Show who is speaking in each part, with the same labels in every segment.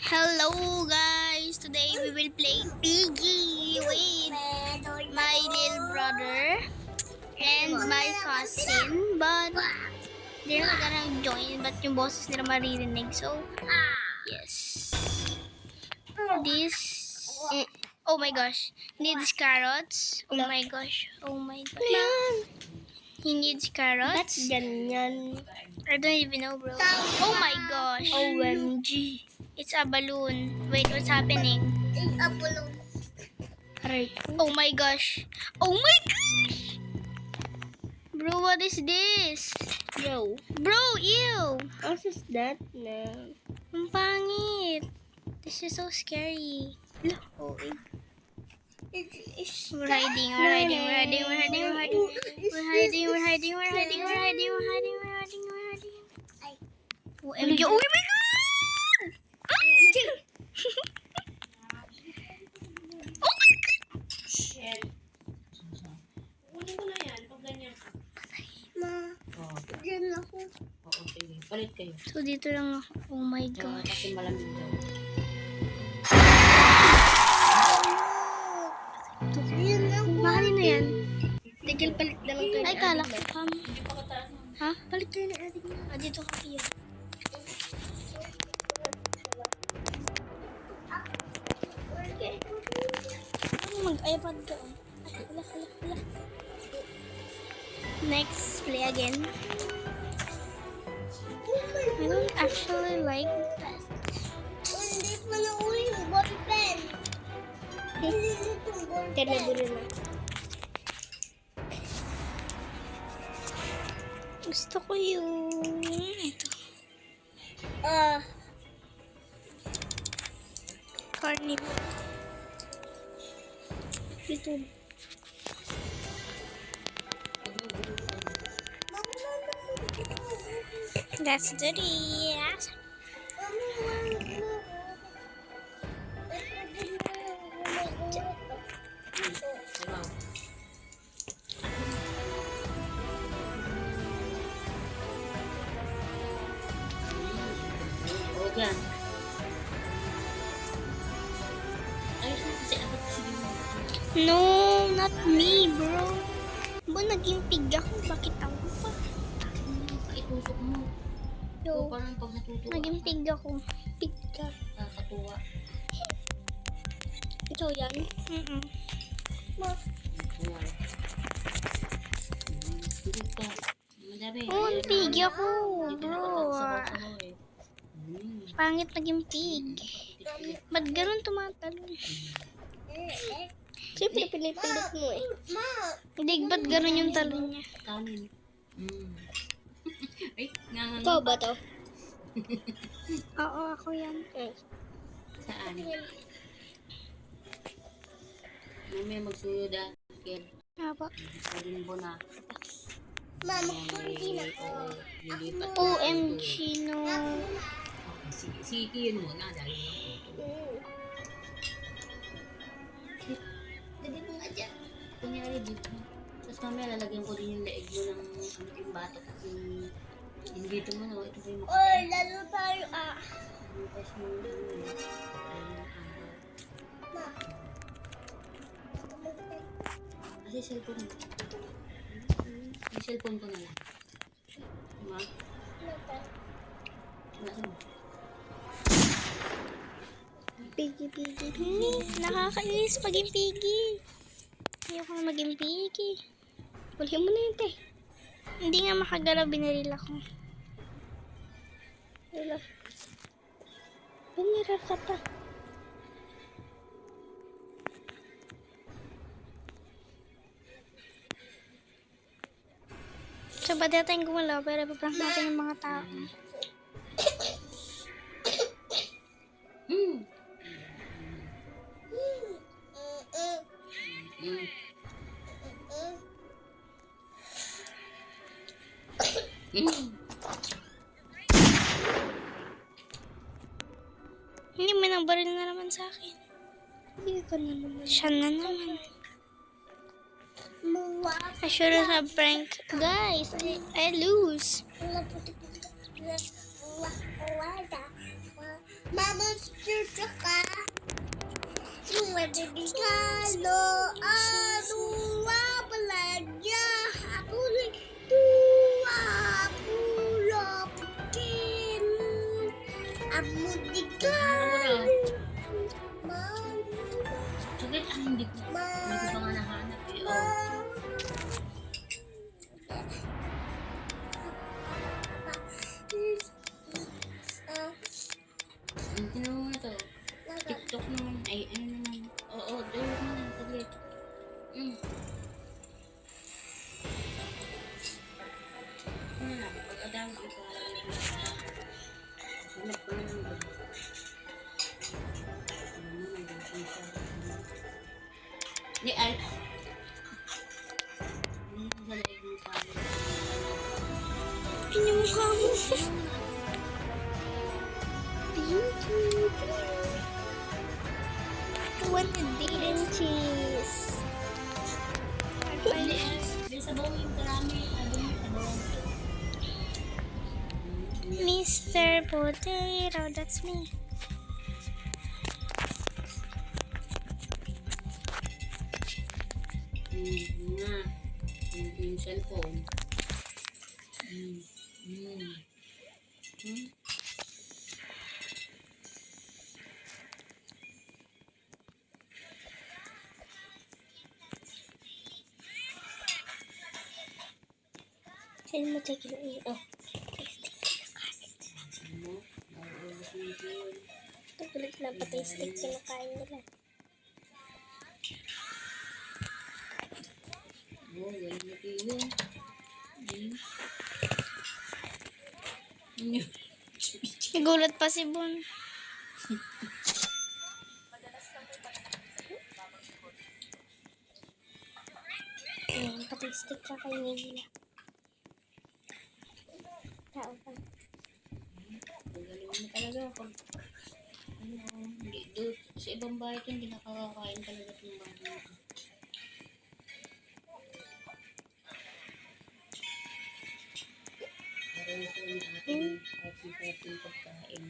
Speaker 1: Hello guys! Today we will play Piggy with my little brother and my cousin, but they're not gonna join, but yung boses nila maririnig, so yes. This, oh my gosh, needs carrots. Oh my gosh, oh my gosh. He needs carrots.
Speaker 2: That's ganyan.
Speaker 1: I don't even know, bro. Oh my gosh.
Speaker 2: OMG.
Speaker 1: It's a balloon. Wait, what's happening?
Speaker 2: It's a balloon. Right.
Speaker 1: Oh my gosh. Oh my gosh. Bro, what is this?
Speaker 2: Yo.
Speaker 1: Bro, ew.
Speaker 2: What is that now?
Speaker 1: Ang pangit. This is so scary.
Speaker 2: Oh,
Speaker 1: We're hiding, we're hiding, we're hiding, we're hiding, we're hiding. We're hiding, we're hiding, we're hiding, we're hiding, we're hiding, we're hiding, we're hiding. OMG. Oh my god! Oh my god!
Speaker 3: Kunin ko na yan pag ganyan ka.
Speaker 2: Ma,
Speaker 3: Oo,
Speaker 2: dyan ako.
Speaker 3: oo, sige. Palit kayo.
Speaker 1: So dito lang ako. Oh my gosh.
Speaker 3: Kasi malamig daw.
Speaker 2: Dyan ako.
Speaker 1: Mahal na yan.
Speaker 2: Tigil palit na lang kayo.
Speaker 1: Ay, kala ko kam.
Speaker 3: Hindi pa kataas mo.
Speaker 1: Ha? Balik kayo na adik na. Ah, dito ka iyo. Ano mag-iPad ka? Ay, hala. Next, play again. I don't actually like that.
Speaker 2: Hindi pa na uli yung ball pen. Hindi itong ball pen.
Speaker 1: Terlalu na. Gusto ko yung ito. Carnival. Ito. That's dirty.
Speaker 3: Ano? Oo, yan. Ayos mo kasi ako kasi din mo.
Speaker 1: No, not me, bro. Ba, naging pig ako. Bakit ako pa?
Speaker 3: Itusok mo.
Speaker 1: Yo,
Speaker 3: Oo, parang pag natutuwa
Speaker 1: naging
Speaker 3: ka,
Speaker 1: pig ako. Pig ka.
Speaker 3: nakakatuwa.
Speaker 1: Ikaw yan? Mm-mm.
Speaker 3: Ayan. Sige ka. Madami.
Speaker 1: Oh,
Speaker 3: Ayan,
Speaker 1: pig ako,
Speaker 3: dito
Speaker 1: bro.
Speaker 3: nakatasabaw-sabaw eh.
Speaker 1: Pangit naging pig. Ba't ganun tumatalon?
Speaker 2: Siyempre, pinipilit mo eh. Ma!
Speaker 1: Hindi, ba't ganun yung talon niya?
Speaker 3: Kanin. Ay, nga.
Speaker 2: Ikaw ba to?
Speaker 1: Oo, ako yan.
Speaker 3: Saan? Mamaya magsuyo da. Kaya,
Speaker 1: Apa?
Speaker 3: limbo na.
Speaker 2: Ma, magkunti na.
Speaker 3: Oo, lilipat.
Speaker 1: OMG, no.
Speaker 3: Sikiin mo na dahil lagyan mo nga dyan. Kunyari dito. Tapos mamaya lalagyan ko din yung leeg mo ng yung batok. Yung dito mo na. Ito po yung
Speaker 2: Oy, lalo tayo
Speaker 3: Tapos mo
Speaker 2: Ma.
Speaker 3: kasi cellphone mo. Yung cellphone ko na lang. Diba? Nasa mo?
Speaker 1: Piggy. Nakakainis maging piggy. Ayoko na maging piggy. Kulhin mo na yun, te. Hindi nga makagalaw, binaril ako. Wala. Biniral ka pa. So, ba't natin gumalaw, pero paprank natin yung mga tao. Hindi, may nagbaril na naman sa akin.
Speaker 2: Hindi ka na naman.
Speaker 1: Siya na naman.
Speaker 2: Mawa.
Speaker 1: I should have prank. Guys, I lose.
Speaker 2: Wala puti-puti. Wala. Mama, chucha ka. Sumadagalo, aruwa, baladya, apuli, tuwa, pula, putin, amudigal.
Speaker 3: Saglit, hindi ko pa nga nahanap eh. Oh. Tinawag mo na to. TikTok naman. Ay, ano naman. Oo, doon mo na. Saglit. Ano na, pag-adaw ko pa. Hanap ko naman doon. Hindi, ay. Sa laig mo pa.
Speaker 2: Yung mukha mo. Thank you. I want the dating cheese.
Speaker 3: Hindi, eh. Sa bawang yung karami. Sabi mo sa bawang.
Speaker 1: Mr. Potato, that's me.
Speaker 3: Nga. Yung cellphone.
Speaker 1: Saan mo take it? Oh. Tagulit na patay stick kinakain nila.
Speaker 3: Oh, yan na kayo.
Speaker 1: Nagulat pa si Bon. Ayan, patay stick kakainin nila. Tao pa.
Speaker 3: Magaling mo talaga pag hindi doon sa ibang bahay ito hindi nakakakain talaga itong bahay. Pero ito yung ating pagkain.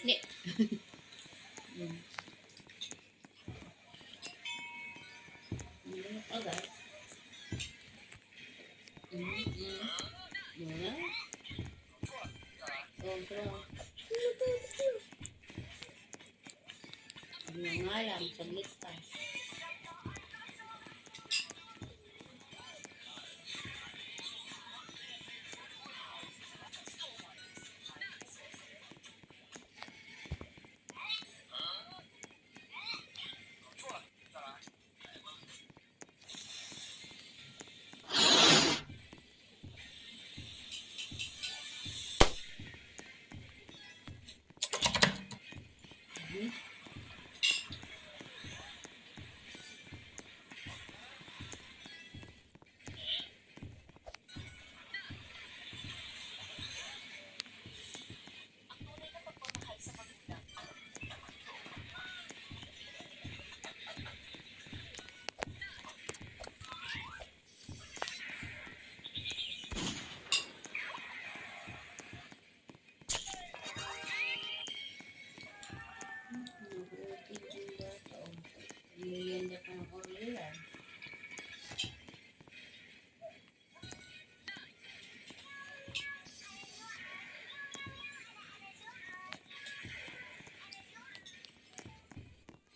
Speaker 3: Hindi. Hindi na agad. Muna. Sobra. Ano nga lang, saglit pa. Merienda pa ng Oreo.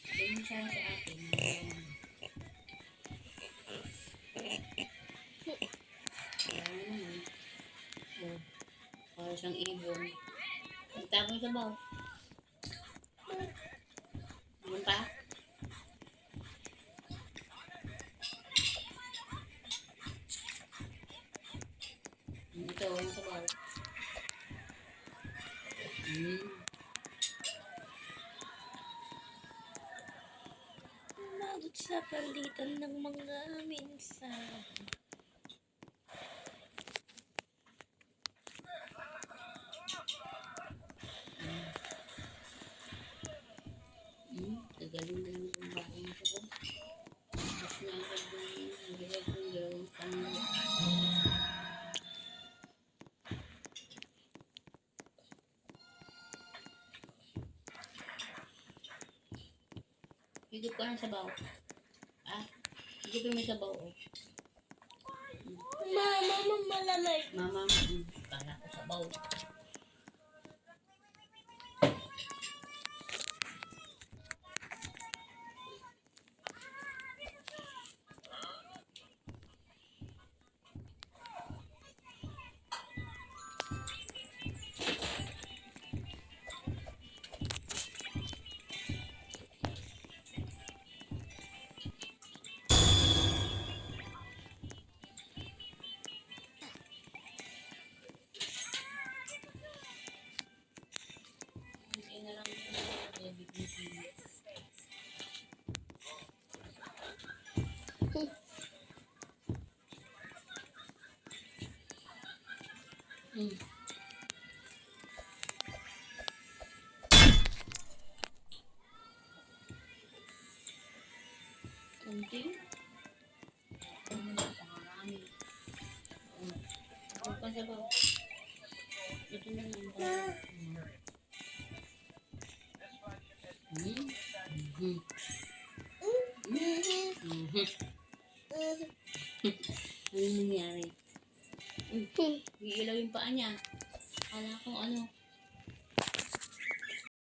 Speaker 3: Ganyan siya sa akin. Para siyang ibon. Magtapon sa baw. Ano pa? Ito, ano sa baw?
Speaker 1: Umabot sa palitan ng mga minsan.
Speaker 3: Tagalin na lang itong bahay nito ko. Tapos na agad yung nilagay ko yung pangalawa. Higop ka ng sabaw. Ah, higupin mo yung sabaw. Oh.
Speaker 2: Mama, malamig.
Speaker 3: Mama, para ko sabaw. Hindi na lang yung debit ni Pili. Kunti. Pangarami. Huwag kang sabaw. Ito na lang. Ano nangyari? Iilaw yung paa niya. Kala ko ano.